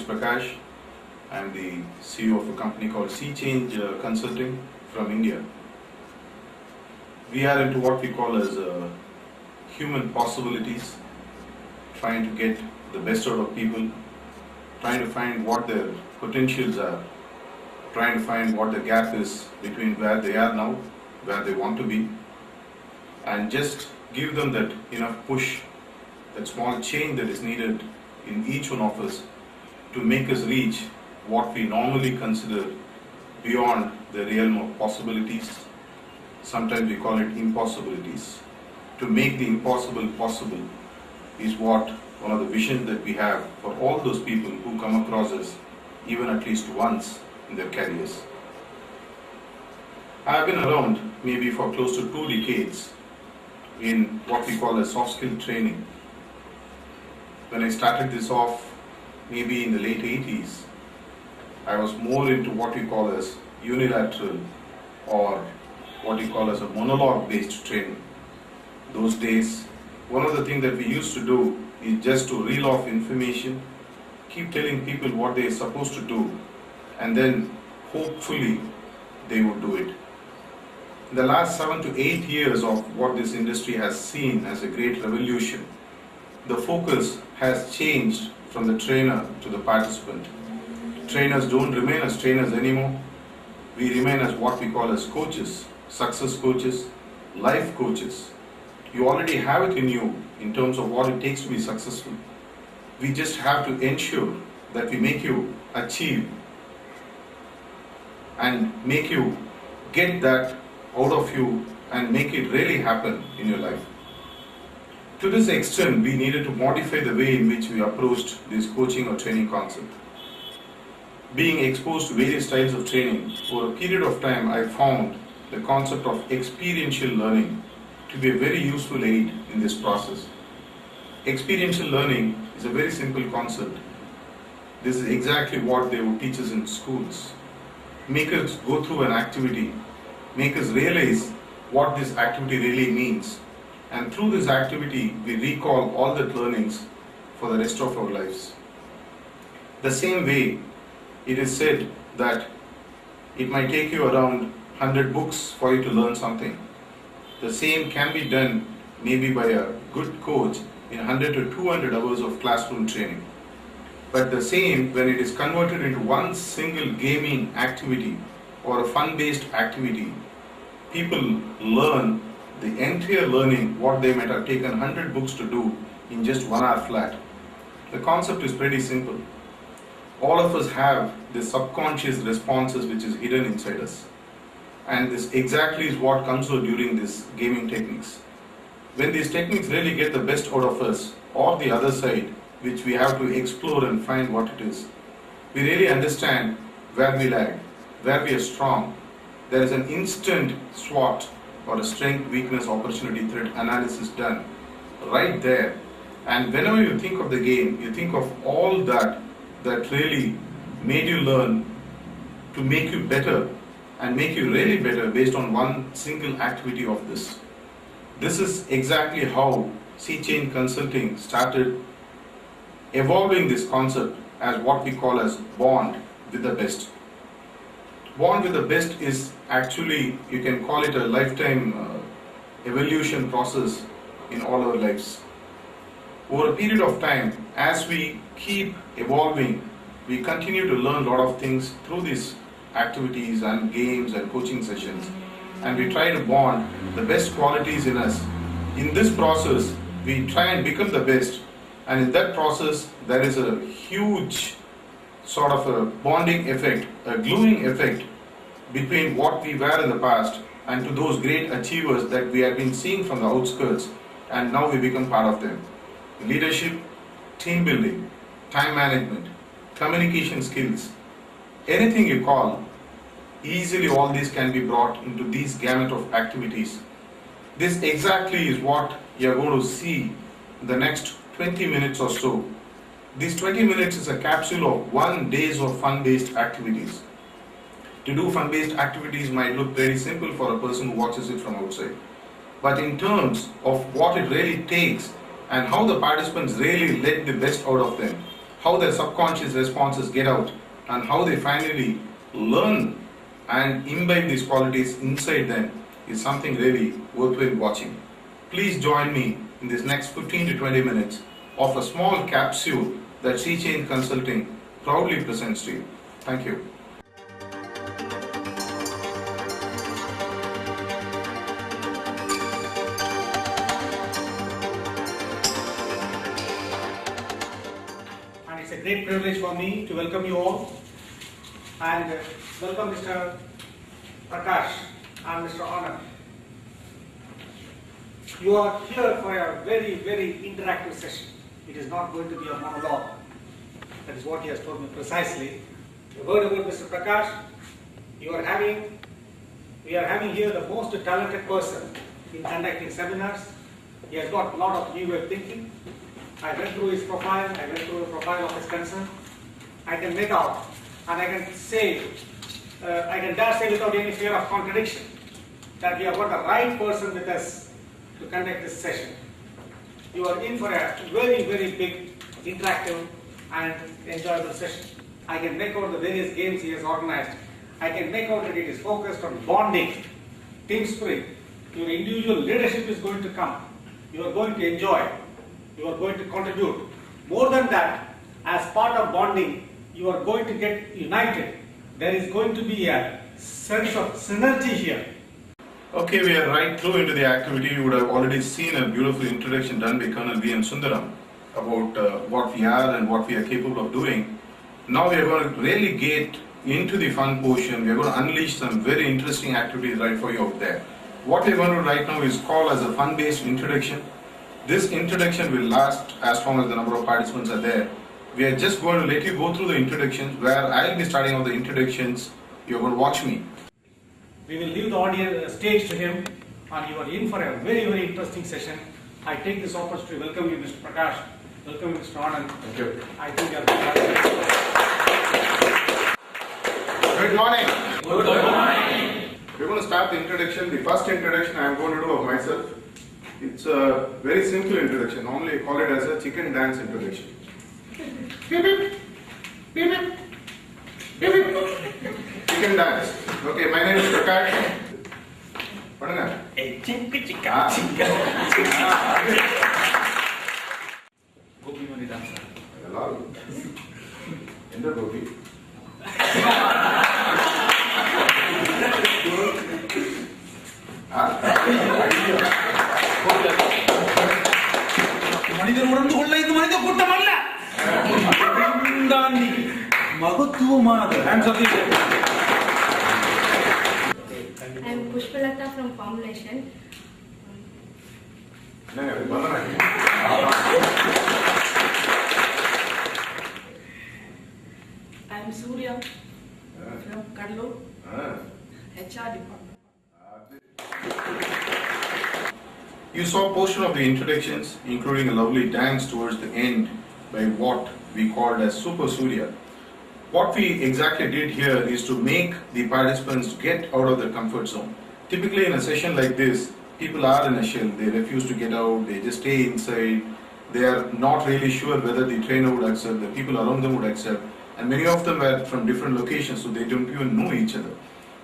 Prakash. I'm the CEO of a company called SeaChange Consulting from India. We are into what we call as human possibilities, trying to get the best out of people, trying to find what their potentials are, trying to find what the gap is between where they are now, where they want to be, and just give them that enough push, that small change that is needed in each one of us to make us reach what we normally consider beyond the realm of possibilities. Sometimes we call it impossibilities. To make the impossible possible is what one of the visions that we have for all those people who come across us even at least once in their careers. I have been around maybe for close to 2 decades in what we call as soft skill training. When I started this off, maybe in the late 80s, I was more into what we call as unilateral or what we call as a monologue based training. Those days, one of the things that we used to do is just to reel off information, keep telling people what they are supposed to do, and then hopefully they would do it. In the last 7 to 8 years of what this industry has seen as a great revolution, the focus has changed from the trainer to the participant. Trainers don't remain as trainers anymore. We remain as what we call as coaches, success coaches, life coaches. You already have it in you in terms of what it takes to be successful. We just have to ensure that we make you achieve and make you get that out of you and make it really happen in your life. To this extent, we needed to modify the way in which we approached this coaching or training concept. Being exposed to various styles of training, for a period of time I found the concept of experiential learning to be a very useful aid in this process. Experiential learning is a very simple concept. This is exactly what they would teach us in schools. Make us go through an activity, make us realize what this activity really means, and through this activity we recall all the learnings for the rest of our lives. The same way, it is said that it might take you around 100 books for you to learn something. The same can be done maybe by a good coach in 100 to 200 hours of classroom training. But the same, when it is converted into one single gaming activity or a fun-based activity, people learn the entire learning what they might have taken 100 books to do in just 1 hour flat. The concept is pretty simple. All of us have this subconscious responses which is hidden inside us. And this exactly is what comes out during these gaming techniques. When these techniques really get the best out of us, or the other side, which we have to explore and find what it is, we really understand where we lag, where we are strong. There is an instant SWOT or a strength, weakness, opportunity, threat analysis done right there. And whenever you think of the game, you think of all that really made you learn to make you better and make you really better based on one single activity of this. This is exactly how SeaChange Consulting started evolving this concept as what we call as bond with the best. Bond with the best is actually, you can call it a lifetime evolution process in all our lives. Over a period of time, as we keep evolving, we continue to learn a lot of things through these activities and games and coaching sessions, and we try to bond the best qualities in us. In this process, we try and become the best, and in that process, there is a huge sort of a bonding effect, a gluing effect between what we were in the past and to those great achievers that we have been seeing from the outskirts, and now we become part of them. Leadership, team building, time management, communication skills, anything you call, easily all these can be brought into these gamut of activities. This exactly is what you are going to see in the next 20 minutes or so. This 20 minutes is a capsule of 1 day of fun-based activities. To do fun-based activities might look very simple for a person who watches it from outside. But in terms of what it really takes and how the participants really let the best out of them, how their subconscious responses get out, and how they finally learn and imbibe these qualities inside them is something really worthwhile watching. Please join me in this next 15 to 20 minutes of a small capsule that Sea Change Consulting proudly presents to you. Thank you. And it's a great privilege for me to welcome you all and welcome Mr. Prakash and Mr. Anand. You are here for a very, very interactive session. It is not going to be a monologue. That is what he has told me precisely. You heard about Mr. Prakash. We are having here the most talented person in conducting seminars. He has got a lot of new way of thinking. I went through his profile, I went through the profile of his concern. I can make out and I can say, I can dare say without any fear of contradiction that we have got the right person with us to conduct this session. You are in for a very, very big, interactive and enjoyable session. I can make out the various games he has organized. I can make out that it is focused on bonding, team spirit. Your individual leadership is going to come. You are going to enjoy. You are going to contribute. More than that, as part of bonding, you are going to get united. There is going to be a sense of synergy here. Okay, we are right through into the activity. You would have already seen a beautiful introduction done by Colonel V. N. Sundaram about what we are and what we are capable of doing. Now we are going to really get into the fun portion. We are going to unleash some very interesting activities right for you out there. What we are going to do right now is called as a fun-based introduction. This introduction will last as long as the number of participants are there. We are just going to let you go through the introductions where I will be starting off the introductions. You are going to watch me. We will leave the audience stage to him and you are in for a very, very interesting session. I take this opportunity to welcome you, Mr. Prakash. Welcome you, Mr. Anand. Thank you. I think you are fantastic. Good morning. Good morning. We're going to start the introduction. The first introduction I am going to do of myself. It's a very simple introduction. Normally I call it as a chicken dance introduction. Beep, beep. Beep, beep. Beep, beep. Chicken dance. Okay, my name is Prakash. What is that? A chinka chika chinka. Gopi Mani dancer. Hello. Enter Gopi. மனிதர் உணர்ந்து கொள்ள இது மனித கூட்டம் அல்ல மகத்துவமானது. I am Pushpalata from Formulation. I am Surya from Kadlur, HR department. You saw a portion of the introductions, including a lovely dance towards the end by what we called as Super Surya. What we exactly did here is to make the participants get out of their comfort zone. Typically in a session like this, people are in a shell, they refuse to get out, they just stay inside, they are not really sure whether the trainer would accept, the people around them would accept, and many of them were from different locations, so they don't even know each other.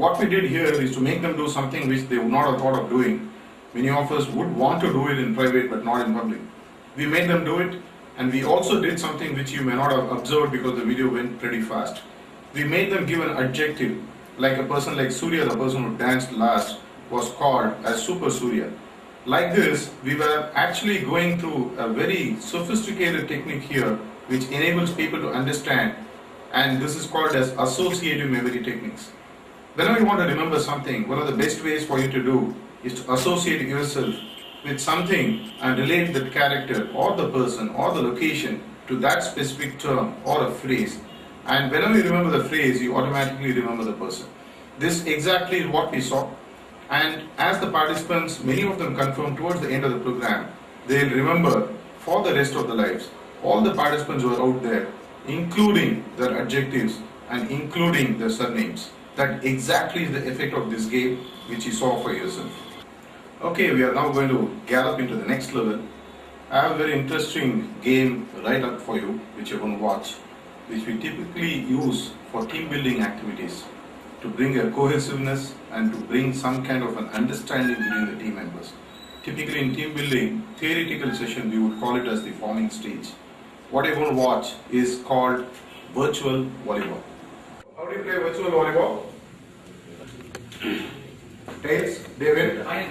What we did here is to make them do something which they would not have thought of doing. Many of us would want to do it in private but not in public. We made them do it, and we also did something which you may not have observed because the video went pretty fast. We made them give an adjective, like a person like Surya, the person who danced last, was called as Super Surya. Like this, we were actually going through a very sophisticated technique here which enables people to understand, and this is called as associative memory techniques. Whenever you want to remember something, one of the best ways for you to do is to associate yourself with something and relate that character or the person or the location to that specific term or a phrase. And whenever you remember the phrase, you automatically remember the person. This exactly is what we saw. And as the participants, many of them confirmed towards the end of the program, they'll remember for the rest of their lives. All the participants who are out there, including their adjectives and including their surnames. That exactly is the effect of this game which you saw for yourself. Okay, we are now going to gallop into the next level. I have a very interesting game right up for you, which you're going to watch, which we typically use for team building activities to bring a cohesiveness and to bring some kind of an understanding between the team members. Typically in team building, theoretical session, we would call it as the forming stage. What you're going to watch is called virtual volleyball. How do you play virtual volleyball? Tails, David. Very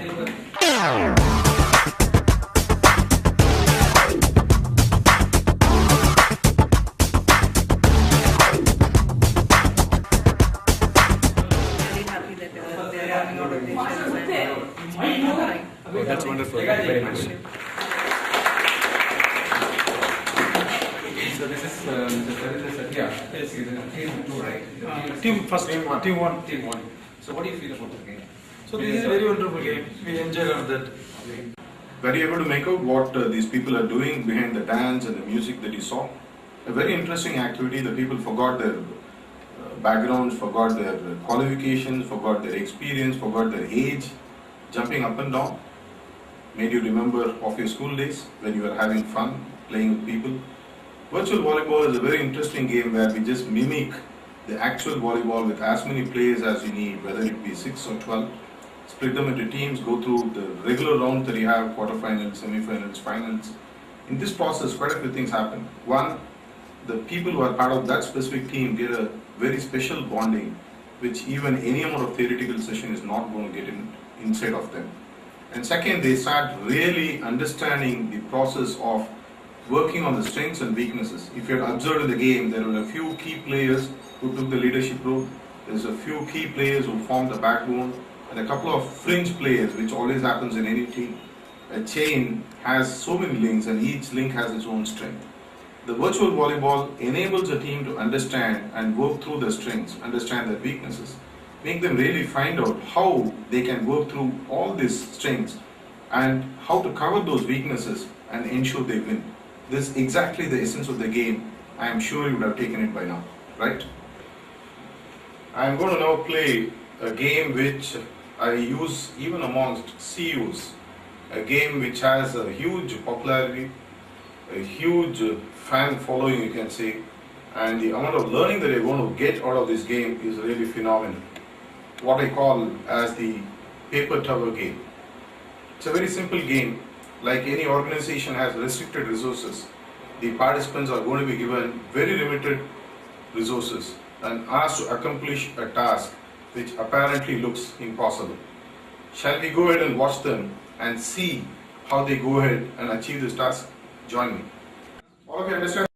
happy that they are coming out of this exercise. That's wonderful. Very much. So this is Mr. Satya. Yes, team 2, right? Team first, team one. Team 1. So what do you feel about the game? So this is a very wonderful game. We enjoy on that. Were you able to make out what these people are doing behind the dance and the music that you saw? A very interesting activity. The people forgot their backgrounds, forgot their qualifications, forgot their experience, forgot their age, jumping up and down. Made you remember of your school days when you were having fun, playing with people. Virtual volleyball is a very interesting game where we just mimic the actual volleyball with as many players as you need, whether it be 6 or 12. Split them into teams, go through the regular rounds that you have, quarterfinals, semifinals, finals. In this process, quite a few things happen. One, the people who are part of that specific team get a very special bonding, which even any amount of theoretical session is not going to get inside of them. And second, they start really understanding the process of working on the strengths and weaknesses. If you had observed in the game, there were a few key players who took the leadership role. There's a few key players who formed the backbone, and a couple of fringe players, which always happens in any team. A chain has so many links, and each link has its own strength. The virtual volleyball enables a team to understand and work through their strengths, understand their weaknesses, make them really find out how they can work through all these strengths and how to cover those weaknesses and ensure they win. This is exactly the essence of the game. I am sure you would have taken it by now, right? I am going to now play a game which I use even amongst CUs, a game which has a huge popularity, a huge fan following, you can say, and the amount of learning that you're going to get out of this game is really phenomenal. What I call as the paper tower game. It's a very simple game. Like any organization has restricted resources, the participants are going to be given very limited resources and asked to accomplish a task which apparently looks impossible. Shall we go ahead and watch them and see how they go ahead and achieve this task? Join me. All of you understand?